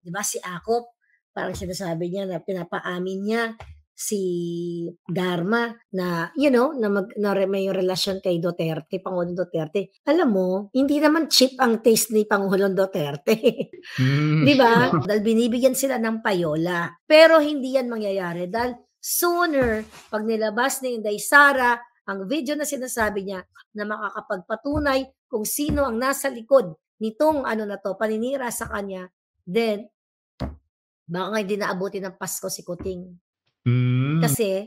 'di ba si Akop, parang sinasabi niya na pinapaamin niya si Garma na, may relasyon kay Duterte, Pangulong Duterte. Alam mo, hindi naman cheap ang taste ni Pangulong Duterte. Hmm. 'Di ba? Dahil binibigyan sila ng payola. Pero hindi yan mangyayari dahil sooner 'pag nilabas ni Inday Sara ang video na sinasabi niya na makakapagpatunay kung sino ang nasa likod nitong paninira sa kanya, then baka nga hindi naabuti ng Pasko si Kuting. Hmm. Kasi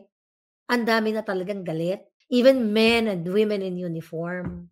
ang dami na talagang galit, even men and women in uniform.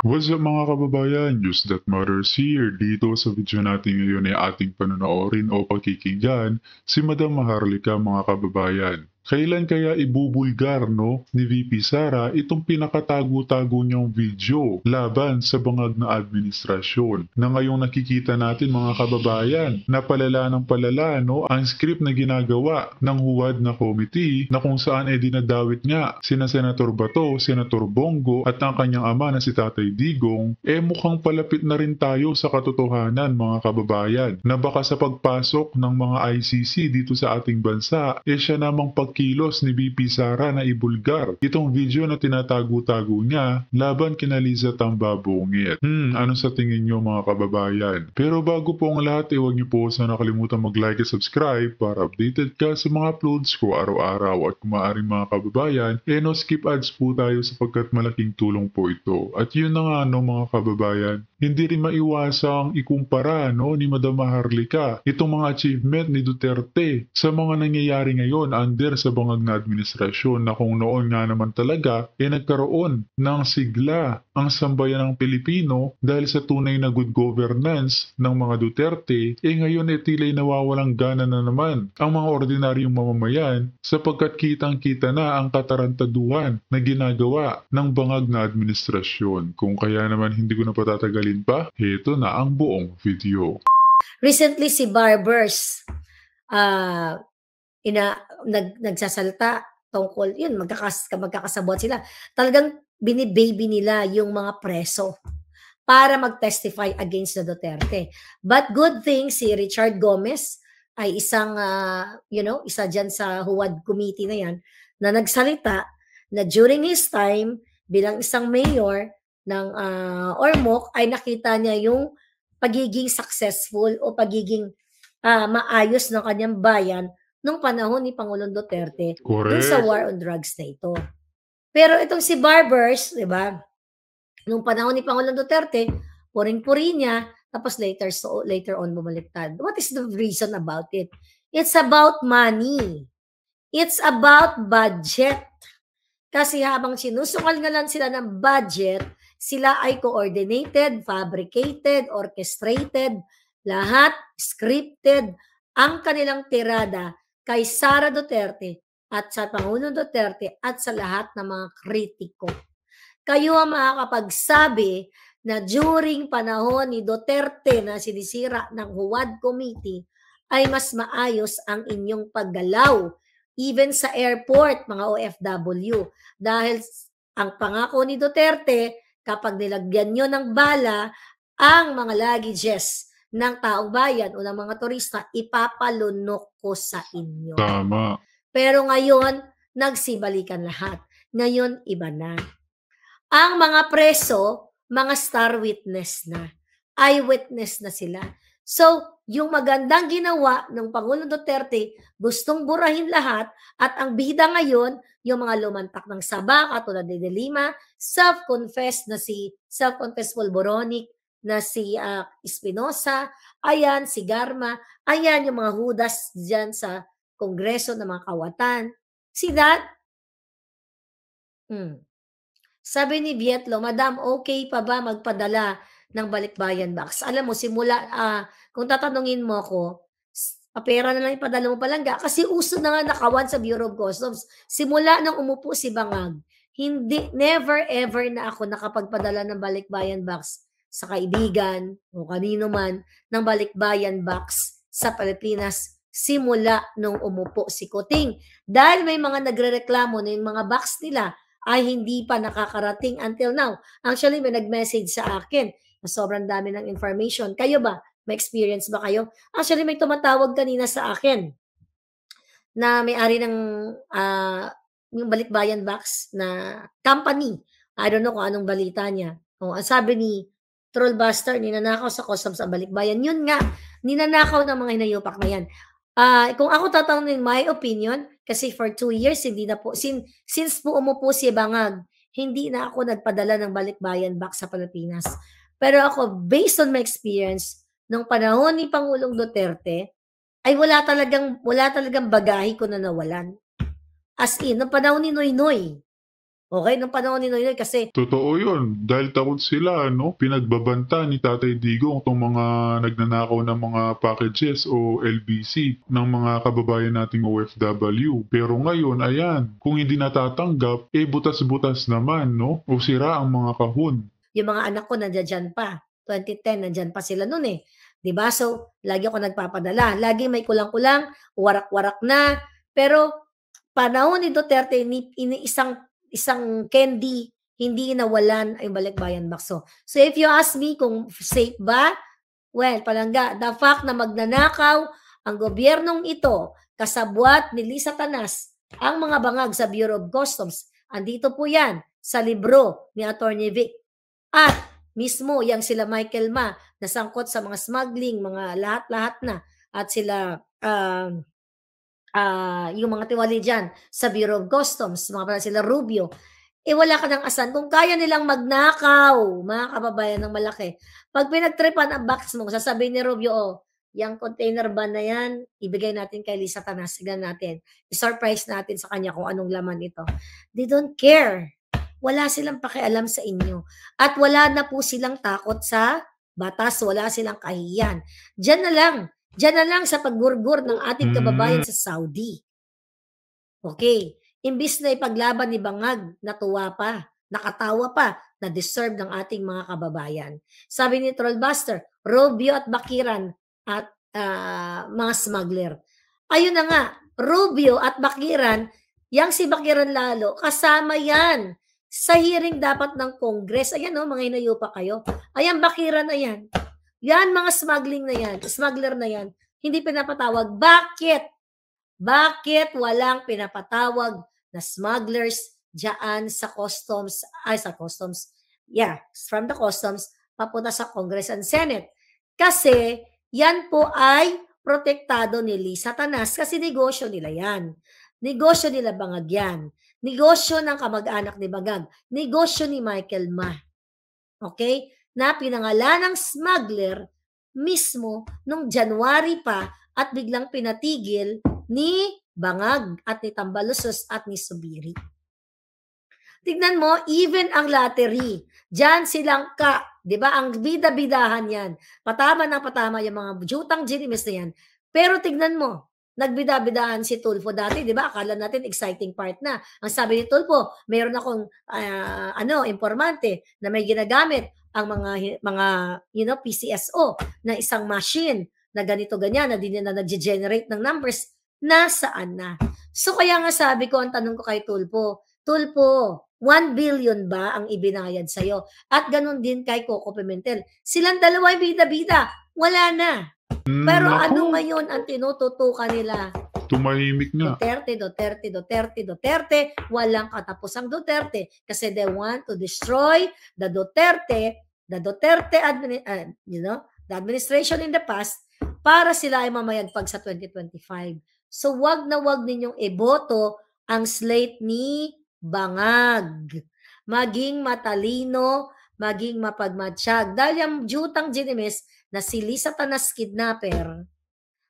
What's up mga kababayan? News That Matters here. Dito sa video natin ngayon ay ating panonoorin o pakikinggan si Madam Maharlika mga kababayan. Kailan kaya ibubulgar ni VP Sara itong pinakatago-tago niyang video laban sa bangag na administrasyon na ngayong nakikita natin mga kababayan na palala ng palala ang script na ginagawa ng huwad na committee na kung saan ay dinadawit nga sina Senator Bato, Senator Bongo at ang kanyang ama na si Tatay Digong, mukhang palapit na rin tayo sa katotohanan mga kababayan na baka sa pagpasok ng mga ICC dito sa ating bansa, siya namang pagkilos ni VP Sara na ibulgar itong video na tinatago-tago niya laban kina Liza Tambabongit. Ano sa tingin niyo mga kababayan? Pero bago po ang lahat, huwag niyo po sana nakalimutan mag-like at subscribe para updated ka sa mga uploads ko araw-araw. At kung maaaring mga kababayan, no skip ads po tayo sapagkat malaking tulong po ito. At yun na nga mga kababayan, hindi rin maiwasang ikumpara ni Madam Maharlika itong mga achievement ni Duterte sa mga nangyayari ngayon under sa bangag na administrasyon na kung noon nga naman talaga nagkaroon ng sigla ang sambayan ng Pilipino dahil sa tunay na good governance ng mga Duterte, ngayon tila'y nawawalang gana na naman ang mga ordinaryong mamamayan sapagkat kitang-kita na ang katarantaduhan na ginagawa ng bangag na administrasyon. Kung kaya naman hindi ko na patatagalin pa, ito na ang buong video. Recently si Barbers nagsasalita tungkol yun, magkakasabot sila. Talagang binibaby nila yung mga preso para mag-testify against the Duterte. But good thing si Richard Gomez ay isang isa dyan sa Huwad Committee na yan na nagsalita na during his time bilang isang mayor ng Ormoc ay nakita niya yung pagiging successful o pagiging maayos ng kanyang bayan nung panahon ni Pangulong Duterte dun sa war on drugs na ito. Pero itong si Barbers, di ba, nung panahon ni Pangulong Duterte, puring-puri niya, tapos later on bumaliktad. What is the reason about it? It's about money. It's about budget. Kasi habang sinusukal nga lang sila ng budget, sila ay coordinated, fabricated, orchestrated, lahat scripted ang kanilang tirada kay Sara Duterte at sa Pangulong Duterte at sa lahat ng mga kritiko. Kayo ang makakapagsabi na during panahon ni Duterte na sinisira ng Huwad Committee ay mas maayos ang inyong paggalaw even sa airport, mga OFW. Dahil ang pangako ni Duterte, kapag nilagyan nyo ng bala ang mga luggages ng taong bayan o ng mga turista, ipapalunok ko sa inyo. Tama. Pero ngayon, nagsibalikan lahat. Ngayon, iba na. Ang mga preso, mga star witness na. Eyewitness na sila. So, yung magandang ginawa ng Pangulong Duterte, gustong burahin lahat at ang bida ngayon, yung mga lumantak ng Sabak at tulad ni De Lima, self-confessed Polboronic, na si Espinosa, ayan, si Garma, ayan yung mga hudas dyan sa Kongreso ng mga kawatan. See that? Sabi ni Vietlo, Madam, okay pa ba magpadala ng balikbayan box? Alam mo, simula, kung tatanungin mo ako, pera na lang ipadala mo palangga kasi uso na nga nakawan sa Bureau of Customs. Simula nang umupo si Bangag, never ever na ako nakapagpadala ng balikbayan box sa kaibigan o kanino man ng balikbayan box sa Pilipinas simula nung umupo si Kuting. Dahil may mga nagrereklamo na yung mga box nila ay hindi pa nakakarating until now. Actually, may nag-message sa akin na sobrang dami ng information. Kayo ba, May experience ba kayo? Actually, may tumatawag kanina sa akin na may-ari ng, yung Balikbayan Box na company. I don't know kung anong balita niya. Oh, ang sabi ni Trollbuster, ninanakaw sa customs ang Balikbayan. Yun nga, ninanakaw ng mga hinayupak na yan. Kung ako tatanungin my opinion, kasi for 2 years, hindi na po, since po umupo si Bangag, hindi na ako nagpadala ng Balikbayan Box sa Pilipinas. Pero ako, based on my experience, nung panahon ni Pangulong Duterte, ay wala talagang bagahe ko na nawalan. As in, nung panahon ni Noynoy. Okay, nung panahon ni Noynoy kasi Totoo yun, dahil takot sila, no? Pinagbabanta ni Tatay Digong itong mga nagnanakaw ng mga packages o LBC ng mga kababayan nating OFW. Pero ngayon, ayan, kung hindi natatanggap, butas-butas naman, no? O sira ang mga kahon. yung mga anak ko nandiya-diyan pa. 2010 nandiyan pa sila no'n, eh, 'di ba? So, lagi ako nagpapadala. Laging may kulang-kulang, warak-warak na. Pero panahon ni Duterte isang candy hindi nawalan ay Balikbayan Box. So if you ask me kung safe ba, well, palangga, the fact na magnanakaw ang gobyernong ito kasabwat ni Lisa Tanas ang mga bangag sa Bureau of Customs, andito po yan sa libro ni Attorney Vic. At mismo yang sila Michael Ma nasangkot sa mga smuggling, mga lahat-lahat na at sila yung mga tiwali dyan sa Bureau of Customs, mga pala sila Rubio, wala ka ng asan. Kung kaya nilang magnakaw, mga kababayan ng malaki, pag pinagtripan ang box mo, sasabihin ni Rubio, oh, yung container ban na yan, ibigay natin kay Lisa Tanas, sigan natin. I-surprise natin sa kanya kung anong laman ito. They don't care. Wala silang pakialam sa inyo. At wala na po silang takot sa batas, wala silang kahiyan. Diyan na lang sa paggurgur ng ating kababayan sa Saudi. Okay. Imbis na ipaglaban ni Bangag, natuwa pa, nakatawa pa, na deserve ng ating mga kababayan. Sabi ni Trollbuster, Rubio at Bakiran at mga smuggler. Ayun na nga, Rubio at Bakiran, yang si Bakiran lalo, kasama yan sa hearing dapat ng Congress. Ayan o, mga hinayupa kayo. Ayan, Bakiran na yan. Yan, mga smuggling na yan, smuggler na yan, hindi pinapatawag. Bakit? Bakit walang pinapatawag na smugglers diyan sa customs, from the customs, papunta sa Congress and Senate? Kasi, yan po ay protektado ni Lisa Tanas kasi negosyo nila yan. Negosyo nila Bangag yan. Negosyo ng kamag-anak ni Bangag. Negosyo ni Michael Ma. Okay? Na pinangalan ng smuggler mismo nung January pa at biglang pinatigil ni Bangag at ni Tambalusos at ni Subiri. Tignan mo, even ang lottery, dyan silang di ba? Ang bida-bidahan yan. Patama ng patama yung mga jutang ginimis na yan. Pero tignan mo, nagbida-bidahan si Tulfo dati, di ba? Akala natin exciting part na. Ang sabi ni Tulfo, mayroon akong informante na may ginagamit ang mga PCSO na isang machine na ganito ganyan na din na nag-generate ng numbers. Nasaan na? So kaya nga sabi ko, ang tanong ko kay Tulfo, 1 billion ba ang ibinayad sa'yo? At ganun din kay Coco Pimentel. Silang dalawa ay bida-bida. Wala na. Pero ano ngayon ang tinututukan nila? Tumahimik nga. Duterte. Walang katapusang Duterte. Kasi they want to destroy the Duterte the administration in the past para sila ay mamayagpag sa 2025. So wag na wag ninyong iboto ang slate ni Bangag. Maging matalino, maging mapagmatsyag. Dahil yung jutang ginimis na si Lisa Tanas kidnapper,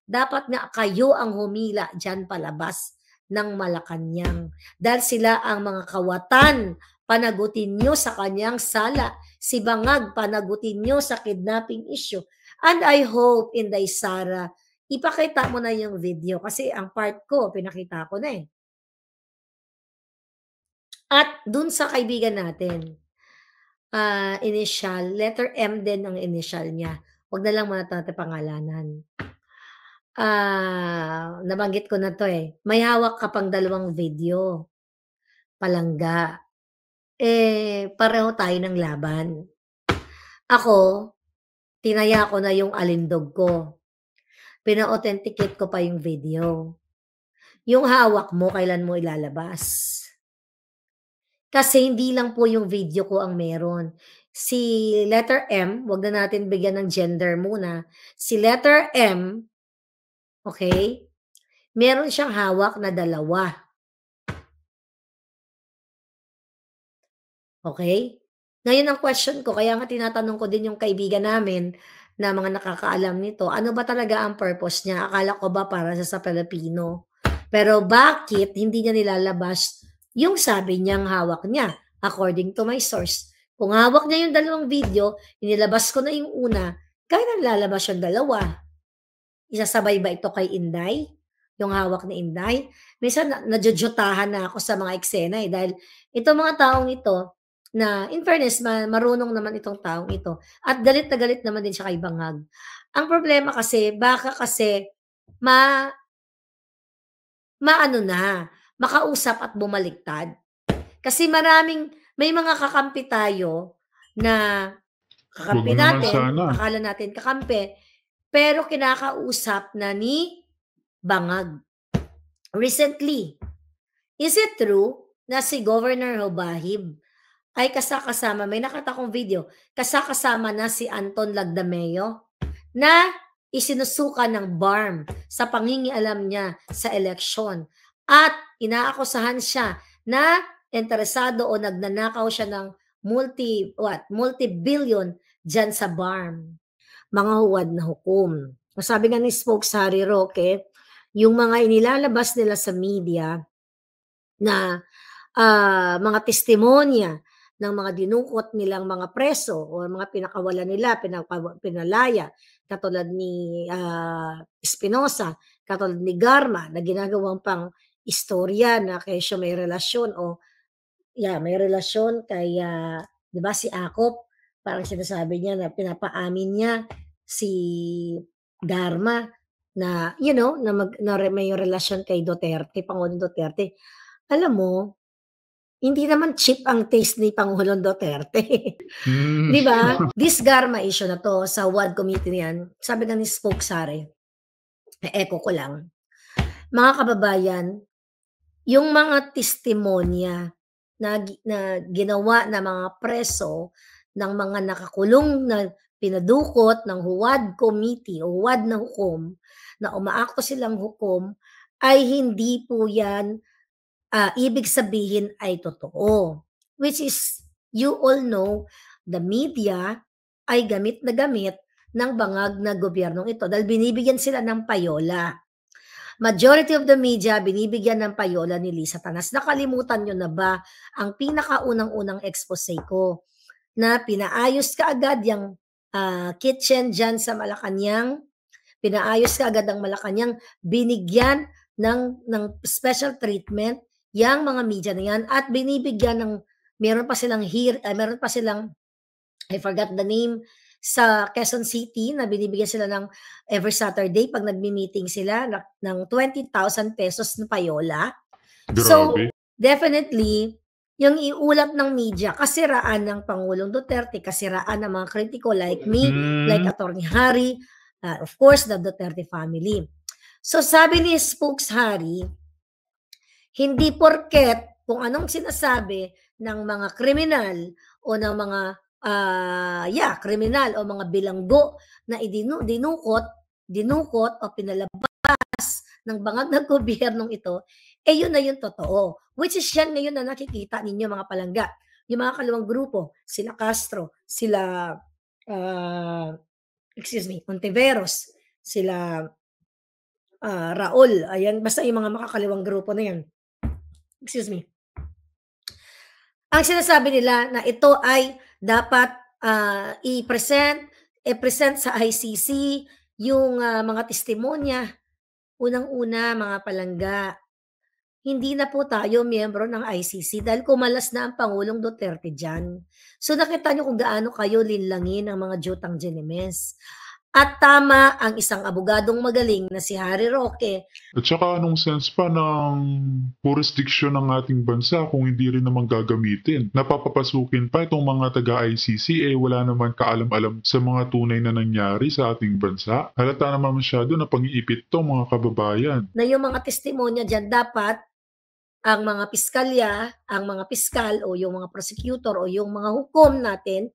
dapat nga kayo ang humila dyan palabas ng Malacanang. Dahil sila ang mga kawatan, panagutin nyo sa kanyang sala. Si Bangag, panagutin nyo sa kidnapping issue. And I hope, Inday Sara, ipakita mo na yung video kasi ang part ko, pinakita ko na eh. At dun sa kaibigan natin, initial, letter M din ang initial niya. Huwag na lang muna natin pangalanan. Nabanggit ko na to eh. May hawak ka pang 2 video. Palangga. Pareho tayo ng laban. Ako, tinaya ko na yung alindog ko. Pina-authenticate ko pa yung video. Yung hawak mo, kailan mo ilalabas? Kasi hindi lang po yung video ko ang meron. Si letter M, wag na natin bigyan ng gender muna. Si letter M, okay, meron siyang hawak na 2. Okay? Ngayon ang question ko, kaya nga tinatanong ko din yung kaibigan namin na mga nakakaalam nito, ano ba talaga ang purpose niya? Akala ko ba para sa Pilipino? Pero bakit hindi niya nilalabas yung sabi niyang hawak niya, according to my source? Kung hawak niya yung 2 video, inilabas ko na yung una, kailan lalabas yung 2? Isasabay ba ito kay Inday? Yung hawak ni Inday? Minsan najujutahan na ako sa mga eksena, dahil itong mga taong ito na in fairness marunong naman itong taong ito at galit na galit naman din siya kay Bangag. Ang problema kasi baka kasi ma maano na, makausap at bumaliktad. Kasi may mga kakampi tayo na Wag kakampi mo naman natin, sana. akala natin kakampi, pero kinakausap na ni Bangag. Recently, is it true na si Governor Hobahib ay kasama, may nakita kong video, kasama na si Anton Lagdameo na isinusuka ng BARM sa pangingialam niya sa eleksyon at inaakusahan siya na interesado o nagnanakaw siya ng multi-billion dyan sa BARM. Mga huwad na hukom. Sabi nga ni Spokes Harry Roque, yung mga inilalabas nila sa media na mga testimonya ng mga dinukot nilang mga preso o mga pinakawalan nila, pinalaya, katulad ni Espinosa, katulad ni Garma, na ginagawang pang istorya na kesyo may relasyon may relasyon kay, di ba si Akop, parang sinasabi niya na pinapaamin niya si Garma na, may relasyon kay Duterte, Pangulong Duterte. Alam mo, hindi naman cheap ang taste ni Pangulong Duterte. Hmm, 'Di ba? This Garma issue na 'to sa WAD committee na 'yan, sabi nga ni Spokes Harry, e-echo ko lang, mga kababayan, yung mga testimonya na ginawa ng mga preso, ng mga nakakulong na pinadukot ng HUWAD committee o HUWAD na hukom, na umaakto silang hukom, ay hindi po 'yan ibig sabihin ay totoo. Which is, you all know, the media ay gamit na gamit ng bangag na gobyernong ito dahil binibigyan sila ng payola. Majority of the media binibigyan ng payola ni Lisa Tanas. Nakalimutan nyo na ba ang pinakaunang-unang expose ko na pinaayos ka agad yung kitchen dyan sa Malacanang, pinaayos ka agad ang Malacanang, binigyan ng special treatment yang mga media na yan at binibigyan ng meron pa silang I forgot the name sa Quezon City na binibigyan sila ng every Saturday pag nagmi-meeting sila ng 20,000 pesos na payola. So, grabe. definitely, yung iulat ng media, kasiraan ng Pangulong Duterte, kasiraan ng mga kritiko like me, like Hmm, Attorney Harry, of course, the Duterte family. So, sabi ni Spokes Harry, hindi porket kung anong sinasabi ng mga kriminal o ng mga kriminal o mga bilanggo na dinukot o pinalabas ng bangag na gobyernong ito, yun na yung totoo. Which is yan ngayon na nakikita ninyo mga palangga. Yung mga kalawang grupo, sila Castro, sila Ontiveros, sila Raul, ayan, basta yung mga makakaliwang grupo na yan. Excuse me. Ang sinasabi nila na ito ay dapat i-present sa ICC yung mga testimonya. Unang-una, mga palangga, hindi na po tayo miyembro ng ICC dahil kumalas na ang Pangulong Duterte dyan. So nakita nyo kung gaano kayo linlangin ang mga Jutang Ginemes. At tama ang isang abogadong magaling na si Harry Roque. At saka anong sense pa ng jurisdiction ng ating bansa kung hindi rin naman gagamitin? Napapapasukin pa itong mga taga-ICC wala naman kaalam-alam sa mga tunay na nangyari sa ating bansa. Halata naman masyado na pang-iipit to mga kababayan. Na yung mga testimonya dyan dapat ang mga piskalya, ang mga piskal o yung mga prosecutor o yung mga hukom natin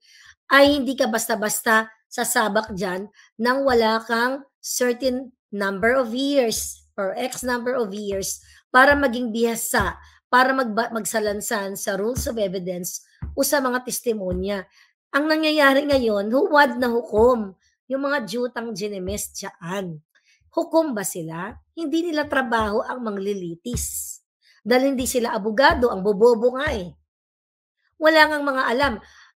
ay hindi ka basta-basta sasabak dyan nang wala kang certain number of years or X number of years para maging bihasa, para magsalansan sa rules of evidence o sa mga testimonya. Ang nangyayari ngayon, huwad na hukom, yung mga jutang ginemes dyan. Hukom ba sila? Hindi nila trabaho ang manglilitis. Dahil hindi sila abogado, ang bobobo nga eh. Wala ngang mga alam.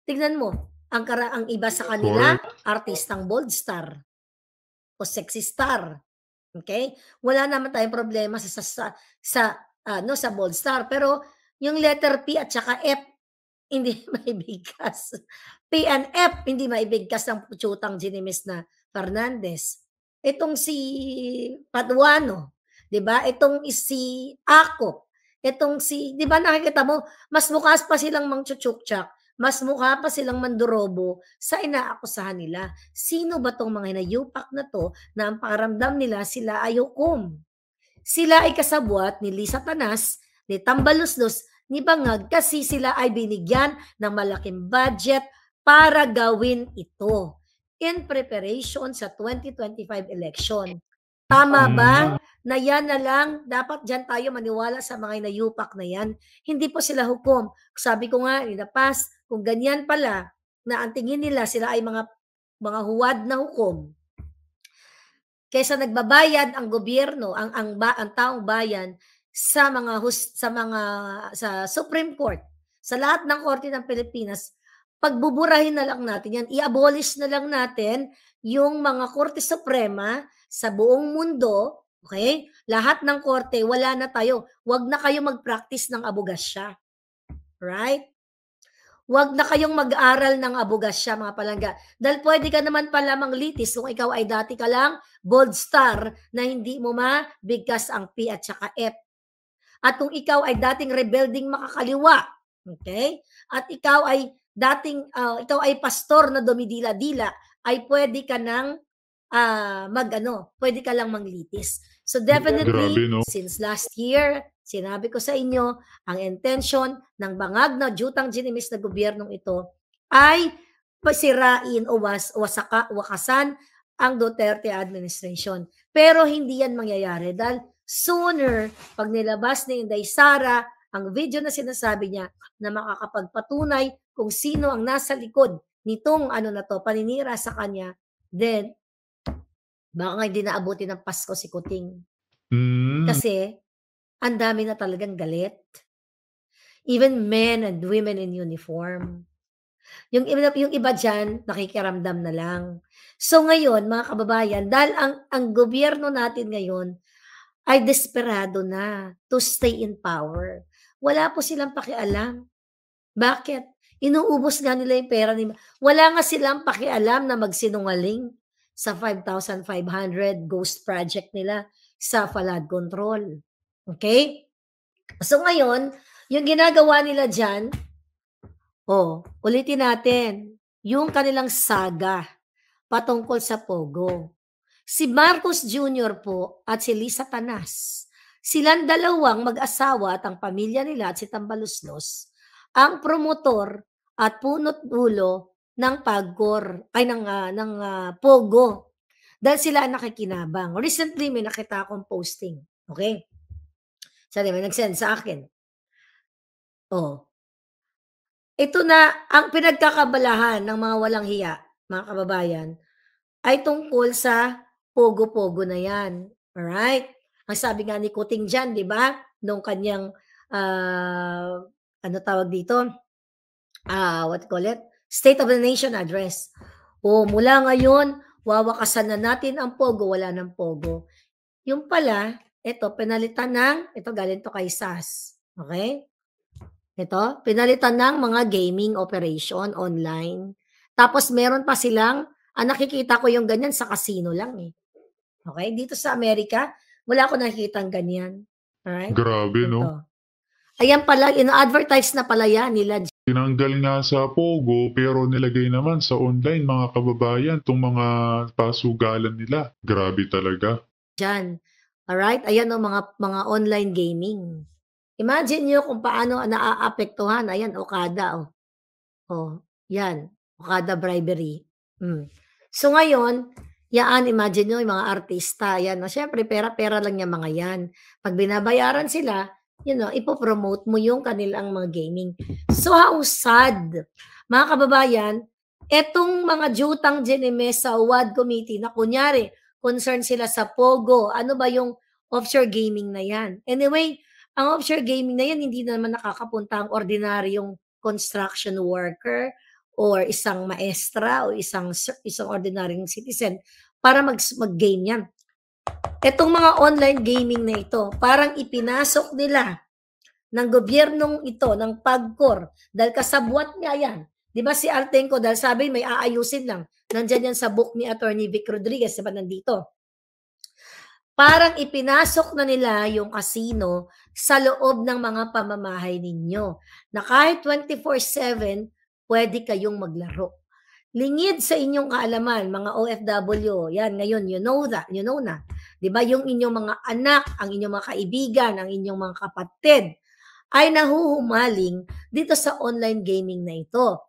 Tignan mo, ang iba sa kanila, artistang bold star o sexy star. Okay? Wala naman tayong problema sa bold star, pero yung letter P at saka F hindi maibigkas. P and F hindi maibigkas ng putsutang ginimis na Fernandez. Itong si Paduano, 'di ba? Itong si Ako, itong si 'di ba nakikita mo, mas mukha pa silang mangchuchukchak, mas mukha pa silang mandurobo sa inaakusahan nila. Sino ba tong mga hinayupak na 'to na ang pakiramdam nila sila ay hukom? Sila ay kasabwat ni Lisa Tanas, ni Tambaluslos, ni Bangag kasi sila ay binigyan ng malaking budget para gawin ito in preparation sa 2025 election. Tama ba na yan na lang, dapat dyan tayo maniwala sa mga inayupak na yan? Hindi po sila hukom. Sabi ko nga, in the past, kung ganyan pala, na ang tingin nila sila ay mga huwad na hukom, kaysa nagbabayad ang gobyerno, ang taong bayan sa sa Supreme Court, sa lahat ng korte ng Pilipinas, pagbuburahin na lang natin yan, i-abolish na lang natin yung mga Korte Suprema sa buong mundo, okay? Lahat ng korte, wala na tayo. Huwag na kayo mag-practice ng abogasya. Right? Huwag na kayong mag-aral ng abogasya, mga palangga. Dahil pwede ka naman pala manglitis kung ikaw ay dati ka lang bold star na hindi mo mabigkas ang P at saka F. At kung ikaw ay dating rebelding makakaliwa, okay? At ikaw ay ikaw ay pastor na dumidila-dila, ay pwede ka nang pwede ka lang manglitis. So definitely, Grabe, no? since last year, sinabi ko sa inyo, ang intention ng bangag na jutang ginimis na gobyernong ito ay pasirain o wakasan ang Duterte administration. Pero hindi yan mangyayari dahil sooner, pag nilabas ni Inday Sara ang video na sinasabi niya na makakapagpatunay kung sino ang nasa likod nitong paninira sa kanya, then baka nga hindi naabuti ng Pasko si Kuting. Kasi ang dami na talagang galit. Even men and women in uniform. Yung iba dyan, nakikiramdam na lang. So ngayon, mga kababayan, dahil ang gobyerno natin ngayon ay desperado na to stay in power. Wala po silang pakialam. Bakit? Inuubos nga nila yung pera nila. Wala nga silang pakialam na magsinungaling sa 5,500 ghost project nila sa flood control. Okay? So ngayon, yung ginagawa nila dyan, ulitin natin, yung kanilang saga patungkol sa Pogo. Si Marcos Jr. po at si Lisa Tanas, silang dalawang mag-asawa at ang pamilya nila at si Tambaluslos, ang promotor at punot dulo ng Pogo. Dahil sila ang nakikinabang. Recently, may nakita akong posting. Okay? Sabi, may nag-send sa akin. Ito na, ang pinagkakabalahan ng mga walang hiya, mga kababayan, ay tungkol sa Pogo-Pogo na yan. Alright? Ang sabi nga ni Kuting dyan, di ba? Nung kanyang, tawag dito? State of the Nation address. Mula ngayon, wawakasan na natin ang Pogo, wala ng Pogo. Yung pala, ito, pinalitan ito galing to kay SAS. Okay? Ito, pinalitan ng mga gaming operation online. Tapos meron pa silang Ang nakikita ko yung ganyan sa casino lang, eh. Okey, dito sa Amerika, wala akong nakikitang ganyan. Alright, Grabe, no? ito. Ayan pala, ina-advertise na pala yan nila Tinanggal nga sa Pogo pero nilagay naman sa online mga kababayan 'tong mga pasugalan nila. Grabe talaga. diyan. Alright, ayan o mga online gaming. Imagine niyo kung paano naaapektuhan, ayan Okada, oh. Oh, 'yan, Okada bribery. So ngayon, yaan imagine niyo yung mga artista, 'yan, oh, siyempre pera-pera lang yang mga 'yan. 'Pag binabayaran sila, ipo-promote mo yung kanilang mga gaming. So how sad, mga kababayan, etong mga jutang GMS sa WAD committee na kunyari concerned sila sa Pogo, ano ba yung offshore gaming na 'yan. Anyway, ang offshore gaming na 'yan hindi naman nakakapunta ang ordinaryong construction worker or isang maestra o isang ordinaryong citizen para mag-game 'yan. Itong mga online gaming na ito, parang ipinasok nila ng gobyernong ito, ng PAGCOR, dahil kasabwat nga yan. Di ba si Altenco, dahil sabi may aayusin lang, nandyan yan sa book ni Attorney Vic Rodriguez, di ba nandito? Parang ipinasok na nila yung casino sa loob ng mga pamamahay ninyo, na kahit 24/7, pwede kayong maglaro. Lingid sa inyong kaalaman, mga OFW, yan ngayon, you know na. 'Di ba yung inyong mga anak, ang inyong mga kaibigan, ang inyong mga kapatid ay nahuhumaling dito sa online gaming na ito.